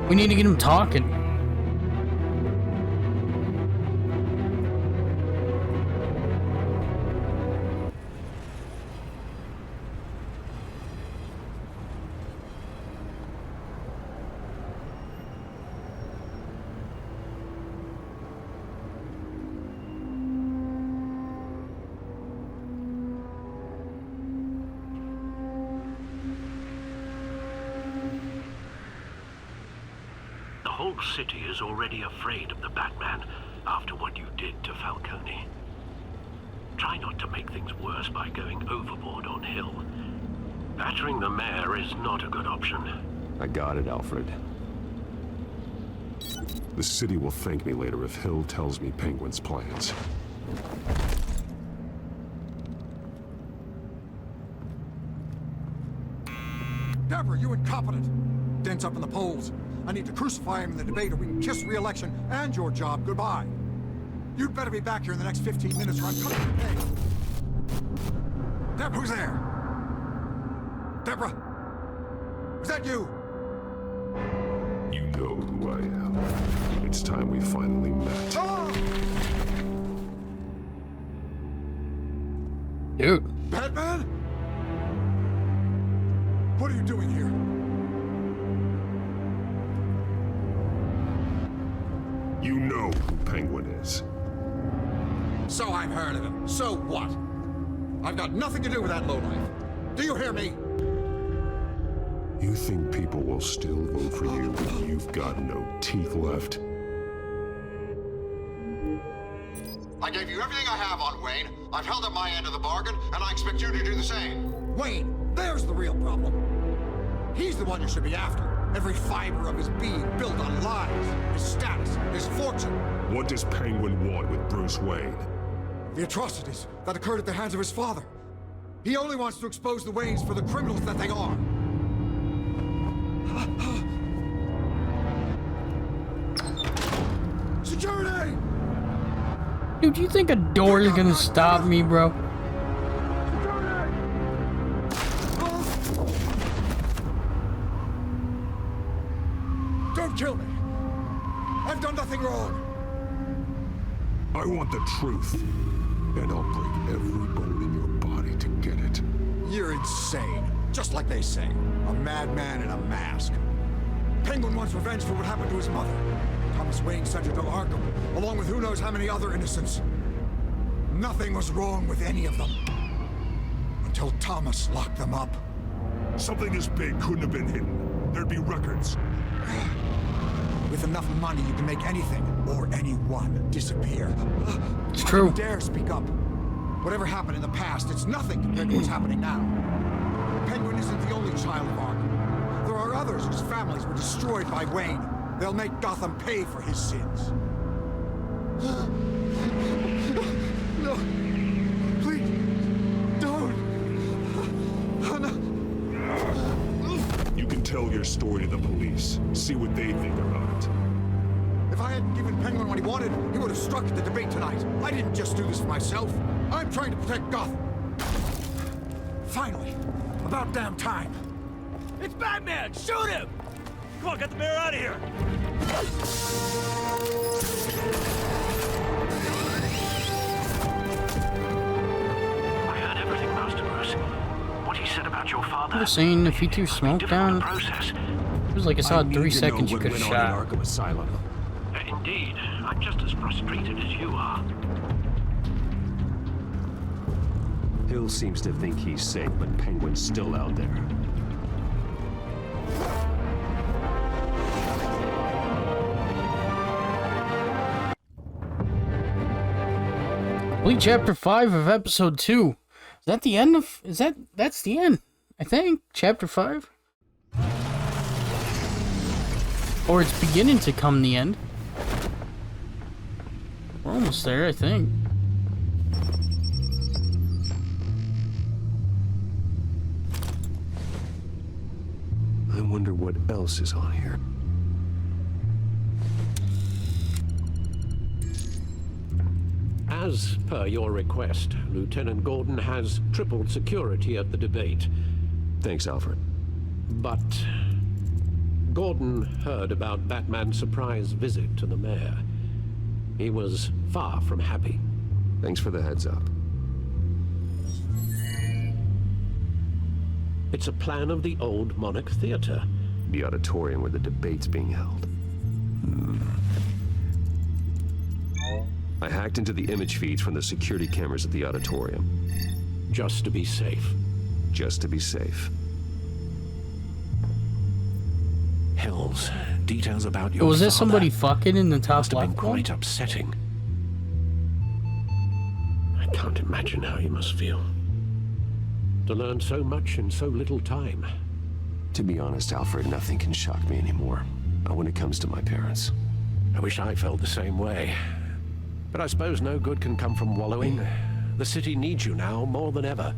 We need to get him talking. The whole city is already afraid of the Batman after what you did to Falcone. Try not to make things worse by going overboard on Hill. Battering the mayor is not a good option. I got it, Alfred. The city will thank me later if Hill tells me Penguin's plans. Deborah, you incompetent! Dent's up in the polls. I need to crucify him in the debate or we can kiss re-election and your job goodbye. You'd better be back here in the next 15 minutes or I'm cutting your pay. Deborah, who's there? Deborah? Is that you? You know who I am. It's time we finally met. Ah! Dude. Batman? What are you doing here? You know who Penguin is. So I've heard of him. So what? I've got nothing to do with that lowlife. Do you hear me? You think people will still vote for you when you've got no teeth left? I gave you everything I have on Wayne. I've held up my end of the bargain, and I expect you to do the same. Wayne, there's the real problem. He's the one you should be after. Every fiber of his being built on lies, his status, his fortune. What does Penguin want with Bruce Wayne? The atrocities that occurred at the hands of his father. He only wants to expose the Waynes for the criminals that they are. Security! Dude, you think a door is gonna stop me, bro? Don't kill me! I've done nothing wrong! I want the truth, and I'll break every bone in your body to get it. You're insane. Just like they say. A madman in a mask. Penguin wants revenge for what happened to his mother. Thomas Wayne sent her to Arkham, along with who knows how many other innocents. Nothing was wrong with any of them. Until Thomas locked them up. Something this big couldn't have been hidden. There'd be records. With enough money, you can make anything, or anyone, disappear. It's true. Don't dare speak up. Whatever happened in the past, it's nothing compared to what's happening now. Penguin isn't the only child of Arkham. There are others whose families were destroyed by Wayne. They'll make Gotham pay for his sins. No. Please. Don't. Oh, no. You can tell your story to the police. See what they think about it. If I hadn't given Penguin what he wanted, he would have struck at the debate tonight. I didn't just do this for myself. I'm trying to protect Gotham. Finally. About damn time. It's Batman! Shoot him! Come on, get the mayor out of here! I heard everything, Master Bruce. What he said about your father. I was saying if he threw smoke down, it was like I saw 3 seconds you could have shot. Arkham Asylum. Indeed. I'm just as frustrated as you are. Hill seems to think he's safe, but Penguin's still out there. Complete chapter 5 of episode 2. Is that the end of... That's the end, I think. Chapter 5? Or it's beginning to come the end. We're almost there, I think. I wonder what else is on here. As per your request, Lieutenant Gordon has tripled security at the debate. Thanks, Alfred. But Gordon heard about Batman's surprise visit to the mayor. He was far from happy. Thanks for the heads up. It's a plan of the old Monarch Theater. The auditorium where the debate's being held. I hacked into the image feeds from the security cameras at the auditorium. Just to be safe. Just to be safe. hills. Details about your Was there father somebody fucking in the top must have been left quite one? upsetting. I can't imagine how you must feel. To learn so much in so little time. To be honest, Alfred, nothing can shock me anymore. Not when it comes to my parents. I wish I felt the same way. But I suppose no good can come from wallowing. The city needs you now more than ever.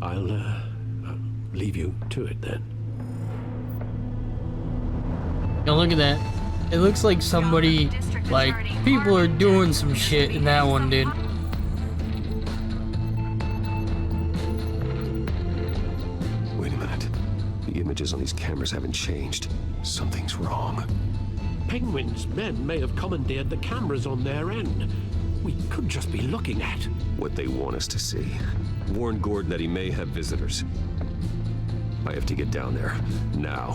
I'll leave you to it then. Yo, look at that. It looks like somebody, like, people are doing some shit in that one, dude. Wait a minute. The images on these cameras haven't changed. Something's wrong. Penguin's men may have commandeered the cameras on their end. We could just be looking at what they want us to see. Warn Gordon that he may have visitors. I have to get down there. Now.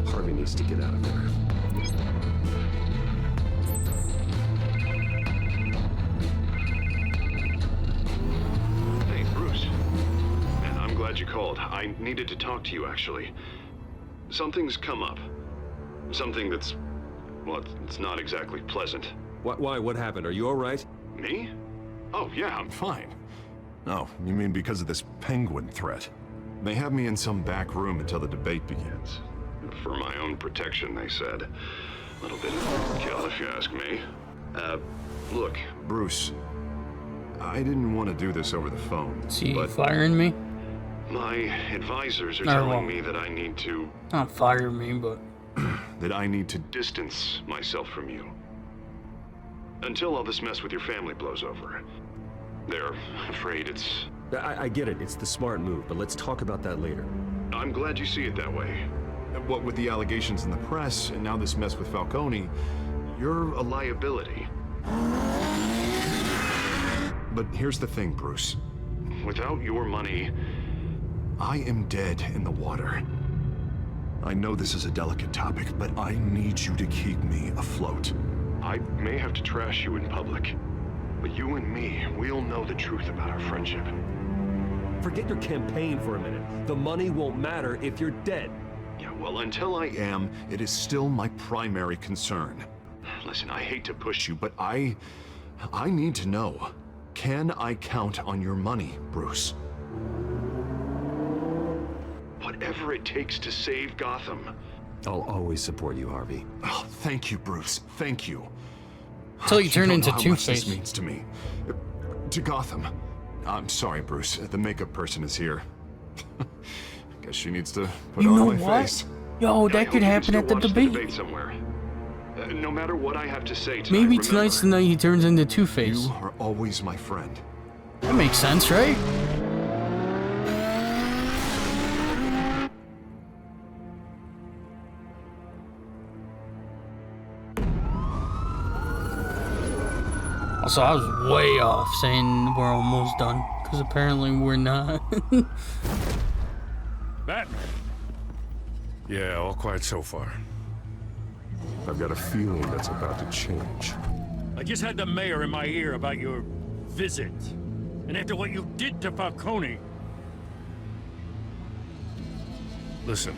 Harvey needs to get out of there. You called. I needed to talk to you, actually. Something's come up. Something that's... well, it's not exactly pleasant. Why? What happened? Are you all right? Me? Oh, yeah, I'm fine. Oh, you mean because of this penguin threat? They have me in some back room until the debate begins. For my own protection, they said. A little bit of overkill, if you ask me. Look, Bruce. I didn't want to do this over the phone. Is he firing me? My advisors are telling me that I need to... Not fire me, but... that I need to distance myself from you. Until all this mess with your family blows over. They're afraid it's... I get it. It's the smart move, but let's talk about that later. I'm glad you see it that way. What with the allegations in the press, and now this mess with Falcone, you're a liability. But here's the thing, Bruce. Without your money... I am dead in the water. I know this is a delicate topic, but I need you to keep me afloat. I may have to trash you in public, but you and me, we'll know the truth about our friendship. Forget your campaign for a minute. The money won't matter if you're dead. Yeah, well, until I am, it is still my primary concern. Listen, I hate to push you, but I need to know. Can I count on your money, Bruce? Whatever it takes to save Gotham. I'll always support you, Harvey. Oh, thank you, Bruce. Thank you. Until you turn into Two-Face. Two-Face. This means to me. To Gotham. I'm sorry, Bruce. The makeup person is here. Guess she needs to put You on know my what? face. Yo, that could happen at the debate. Somewhere. No matter what I have to say tonight, Maybe remember, tonight's the night he turns into Two-Face. you are always my friend. That makes sense, right? Also, I was way off saying we're almost done, because apparently we're not. Batman! Yeah, all quiet so far. I've got a feeling that's about to change. I just had the mayor in my ear about your visit. And after what you did to Falcone... Listen,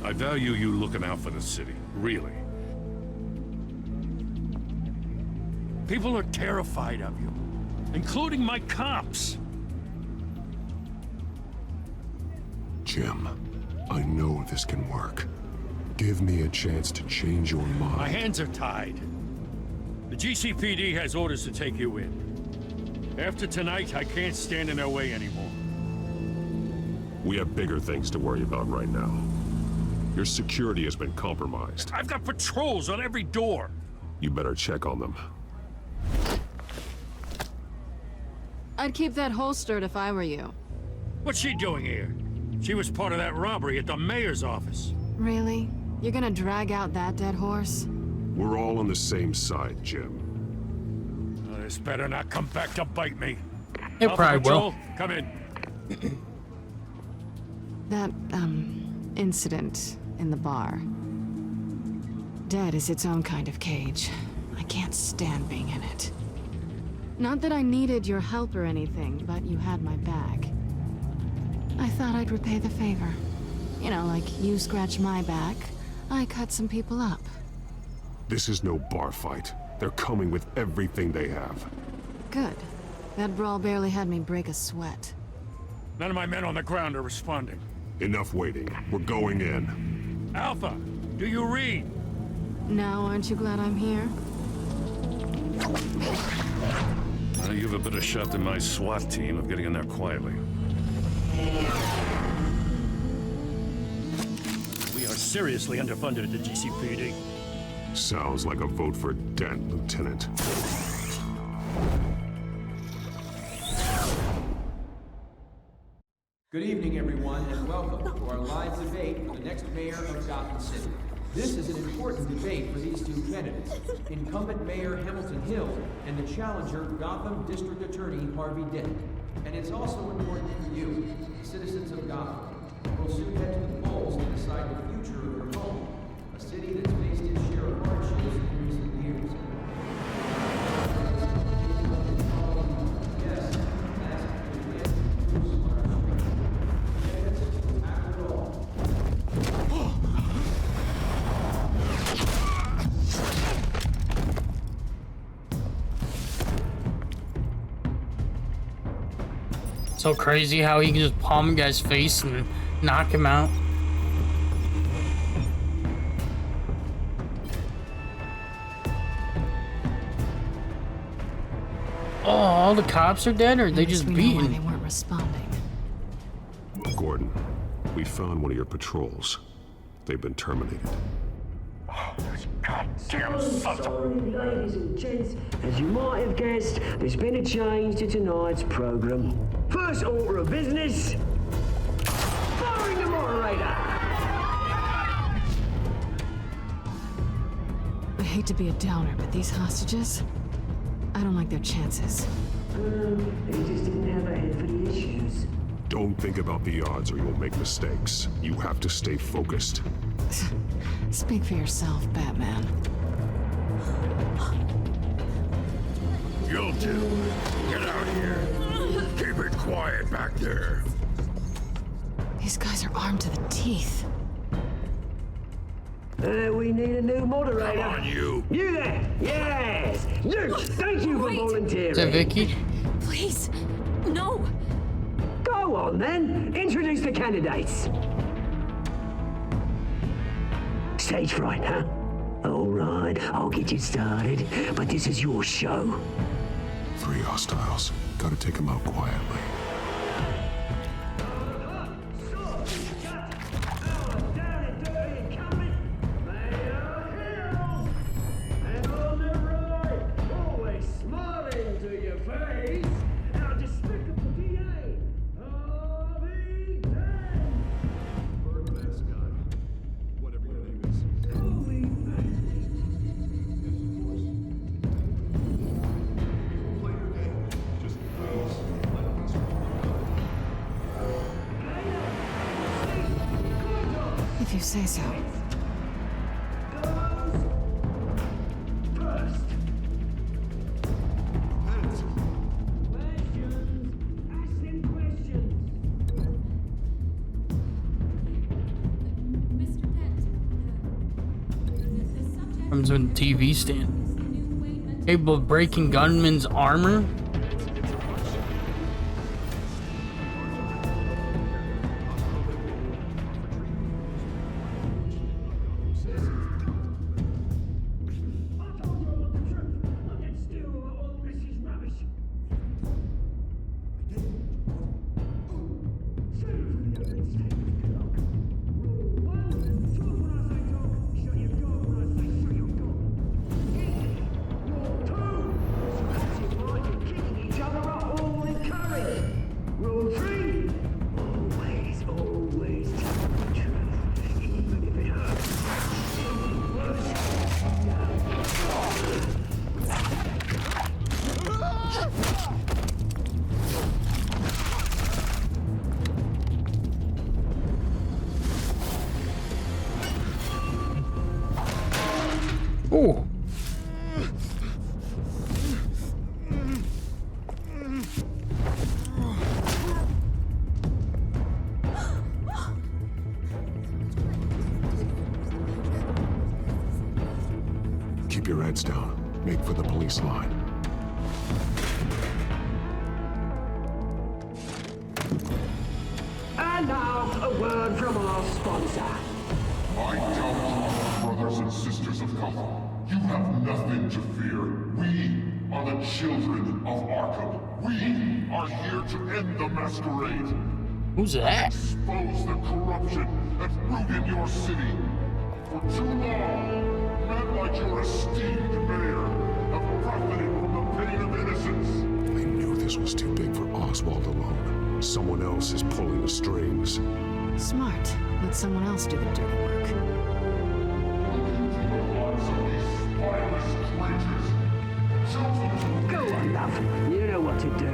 I value you looking out for the city, really. People are terrified of you, including my cops. Jim, I know this can work. Give me a chance to change your mind. My hands are tied. The GCPD has orders to take you in. After tonight, I can't stand in their way anymore. We have bigger things to worry about right now. Your security has been compromised. I've got patrols on every door. You better check on them. I'd keep that holstered if I were you. What's she doing here? She was part of that robbery at the mayor's office. Really? You're gonna drag out that dead horse? We're all on the same side, Jim. This better not come back to bite me. It Alpha probably will. Patrol, come in. That, incident in the bar. Dead is its own kind of cage. I can't stand being in it. Not that I needed your help or anything, but you had my back. I thought I'd repay the favor. You know, like you scratch my back, I cut some people up. This is no bar fight. They're coming with everything they have. Good. That brawl barely had me break a sweat. None of my men on the ground are responding. Enough waiting. We're going in. Alpha, do you read? Now, aren't you glad I'm here? You have a better shot than my SWAT team of getting in there quietly. We are seriously underfunded at the GCPD. Sounds like a vote for Dent, Lieutenant. Good evening, everyone, and welcome to our live debate for the next mayor of Gotham City. This is an important debate for these two candidates, incumbent Mayor Hamilton Hill and the challenger Gotham District Attorney Harvey Dent. And it's also important for you, the citizens of Gotham, who will soon head to the polls to decide the future of your home, a city that's faced its share of hardships in recent years. Yes, that's the win. After all, So crazy how he can just palm a guy's face and knock him out. Oh, all the cops are dead, or are they just beaten? They weren't responding. Gordon, we found one of your patrols. They've been terminated. Goddamn sorry, ladies and gents. As you might have guessed, there's been a change to tonight's program. First order of business, firing the moderator. I hate to be a downer, but these hostages, I don't like their chances. They just didn't have a head for the issues. Don't think about the odds or you'll make mistakes. You have to stay focused. Speak for yourself, Batman. You'll do. Get out of here. Keep it quiet back there. These guys are armed to the teeth. We need a new moderator. Come on, you. You there? Yes. You. Thank you for volunteering. Is that Vicky? Please, no. Go on then. Introduce the candidates. Stage fright, huh? All right, I'll get you started, but this is your show. 3 hostiles. Gotta take them out quietly. If you say so. Comes with a TV stand. Capable of breaking gunmen's armor? Oh. Keep your heads down. Make for the police line. And now, a word from our sponsor. I doubt, brothers and sisters of Gotham, you have nothing to fear. We are the children of Arkham. We are here to end the masquerade. Who's that? Expose the corruption that rooted your city. For too long, men like your esteemed mayor have profited from the pain of innocence. I knew this was too big for Oswald alone. Someone else is pulling the strings. Smart. Let someone else do the dirty work. Go on, love. You know what to do.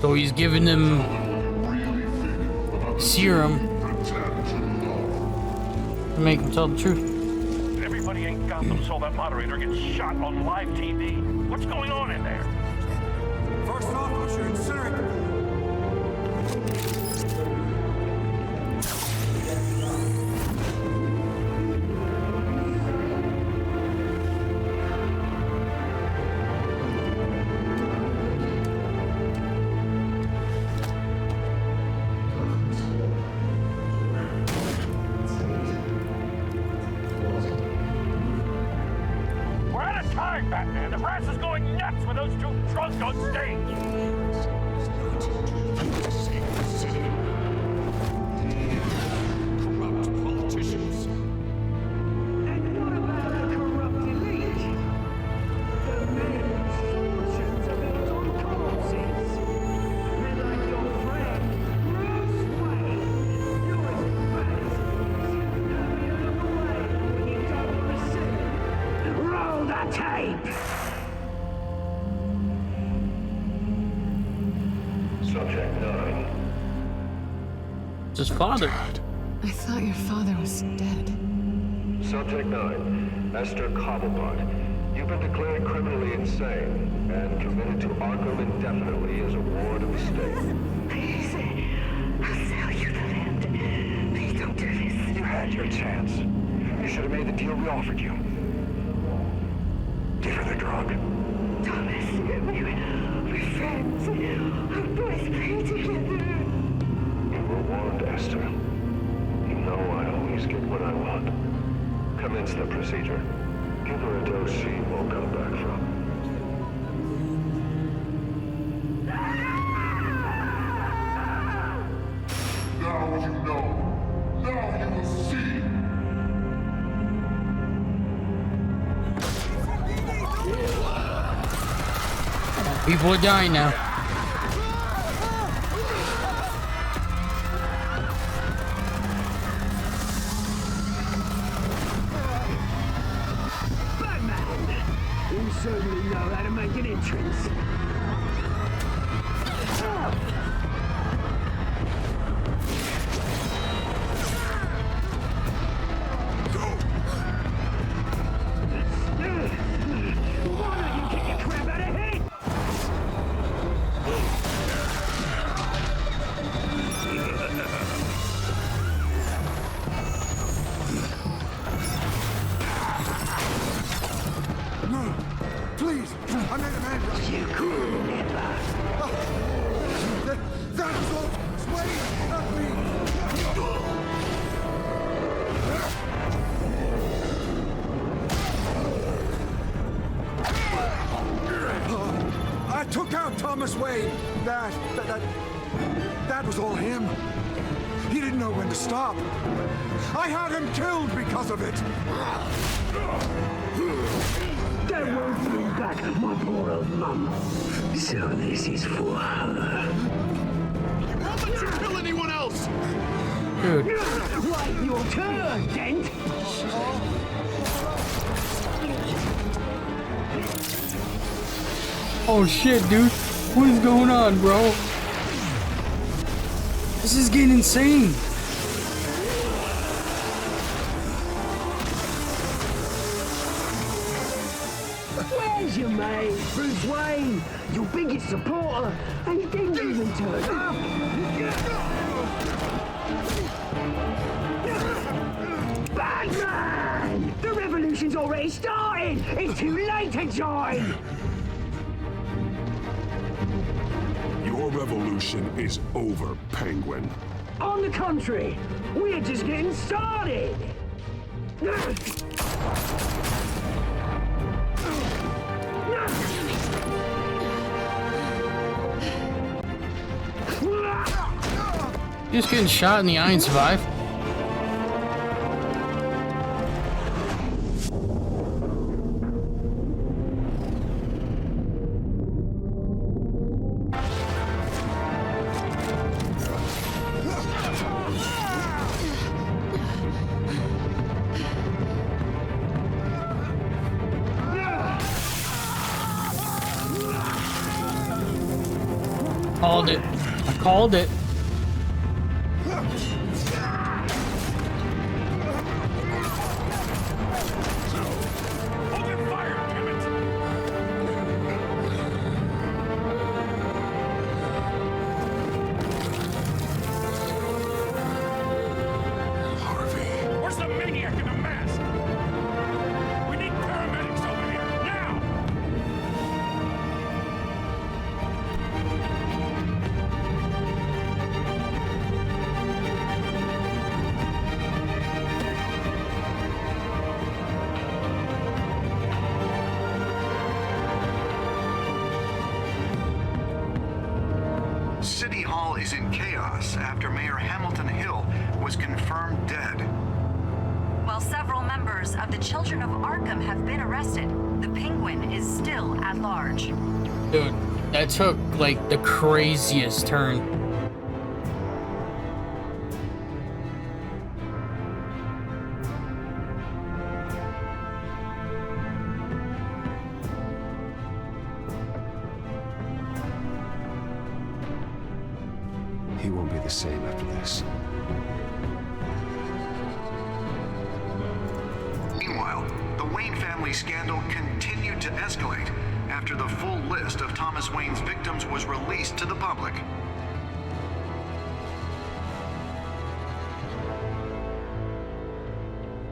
So he's giving them serum to make him tell the truth. Everybody in Gotham saw that moderator get shot on live TV. What's going on in there? First off, I should incinerate the pool. We're out of time, Batman. The press is going nuts with those two drunks on stage. Corrupt politicians. And what about the corrupt elite? The men whose fortunes are built on corpses. Men like your friend, Bruce Wayne. You're as bad as it is. Now you look away when you don't want to see. Roll the tape! Subject 9. It's his father. I thought your father was dead. Subject 9, Esther Cobblepot. You've been declared criminally insane and committed to Arkham indefinitely as a ward of the state. Please, I'll sell you the land. Please don't do this. You had your chance. You should have made the deal we offered you. Give her the drug. Thomas, we're friends. Our boys play together. You were warned, Esther. You know I always get what I want. Commence the procedure. Give her a dose she won't come back from. Now you know. Now you will see. People are dying now. Batman! You certainly know how to make an entrance. Why don't you kick a crap out of here? No, please, I made a man rush. You cool, Nipper. That was all Wayne, not me. I took out Thomas Wayne. That was all him. He didn't know when to stop. I had him killed because of it. That won't bring back my poor old mum. So this is for her. I won't let you kill anyone else! Dude. Wait your turn, Dent! Oh shit, dude. What is going on, bro? This is getting insane. Where's your mate, Bruce Wayne? Your biggest supporter, and he didn't even turn up. Batman! The revolution's already started! It's too late to join! Your revolution is over, Penguin. On the contrary, we're just getting started! Just getting shot in the eye and survive. Called it. I called it. Where's the maniac in the mask? We need paramedics over here, now! City Hall is in chaos after Mayor Hamilton Hill was confirmed dead. While several members of the Children of Arkham have been arrested, the Penguin is still at large. Dude, that took like the craziest turn. He won't be the same after this. Meanwhile, the Wayne family scandal continued to escalate after the full list of Thomas Wayne's victims was released to the public.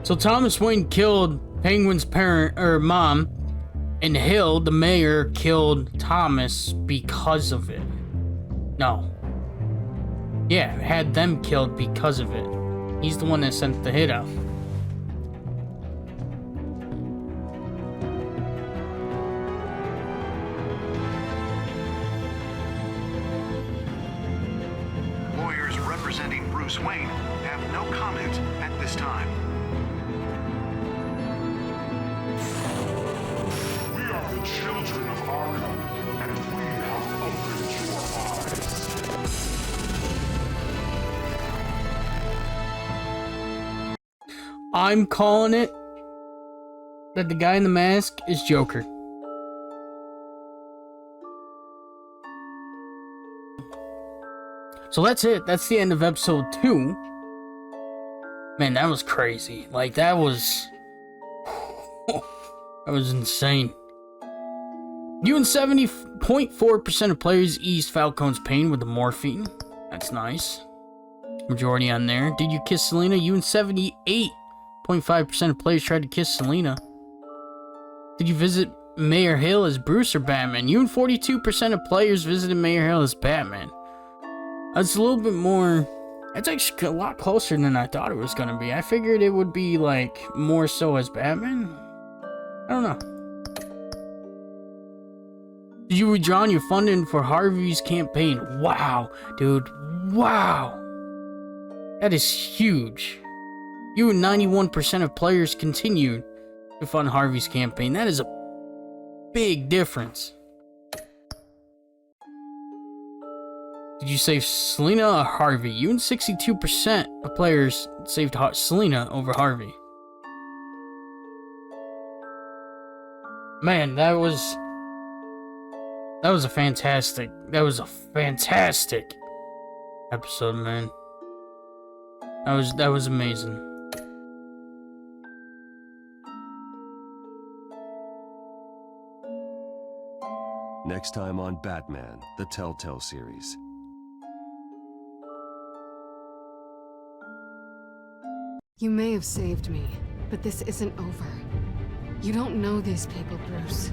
So Thomas Wayne killed Penguin's parent or mom, and Hill, the mayor, killed Thomas because of it. No. Yeah, had them killed because of it. He's the one that sent the hit out. Lawyers representing Bruce Wayne have no comment at this time. We are the children of Arkham, and we have opened your eyes. I'm calling it that the guy in the mask is Joker. So that's it. That's the end of episode 2. Man, that was crazy. Like, that was... that was insane. You and 70.4% of players eased Falcone's pain with the morphine. That's nice. Majority on there. Did you kiss Selena? You and 78.5% of players tried to kiss Selena. Did you visit Mayor Hill as Bruce or Batman? You and 42% of players visited Mayor Hill as Batman. That's a little bit more... That's actually a lot closer than I thought it was going to be. I figured it would be, like, more so as Batman. I don't know. Did you withdraw your funding for Harvey's campaign? Wow, dude. Wow. That is huge. You and 91% of players continued to fund Harvey's campaign. That is a big difference. Did you save Selena or Harvey? You and 62% of players saved Selena over Harvey. Man, that was a fantastic episode, man. That was amazing. Next time on Batman, the Telltale series. You may have saved me, but this isn't over. You don't know these people, Bruce.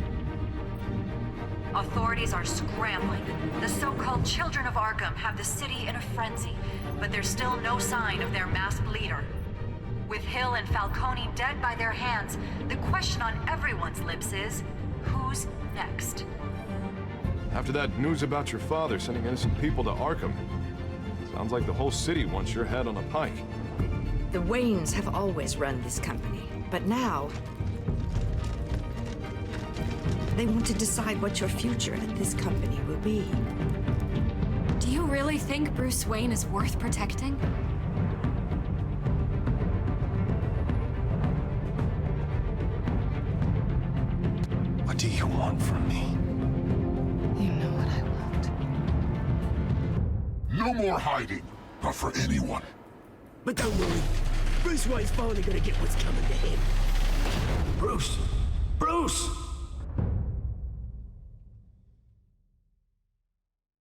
Authorities are scrambling. The so-called Children of Arkham have the city in a frenzy, but there's still no sign of their masked leader. With Hill and Falcone dead by their hands, the question on everyone's lips is, who's next? After that news about your father sending innocent people to Arkham, sounds like the whole city wants your head on a pike. The Waynes have always run this company, but now they want to decide what your future at this company will be. Do you really think Bruce Wayne is worth protecting? What do you want from me? You know what I want. No more hiding, not for anyone. But don't worry, Bruce Wayne's finally gonna get what's coming to him. Bruce! Bruce!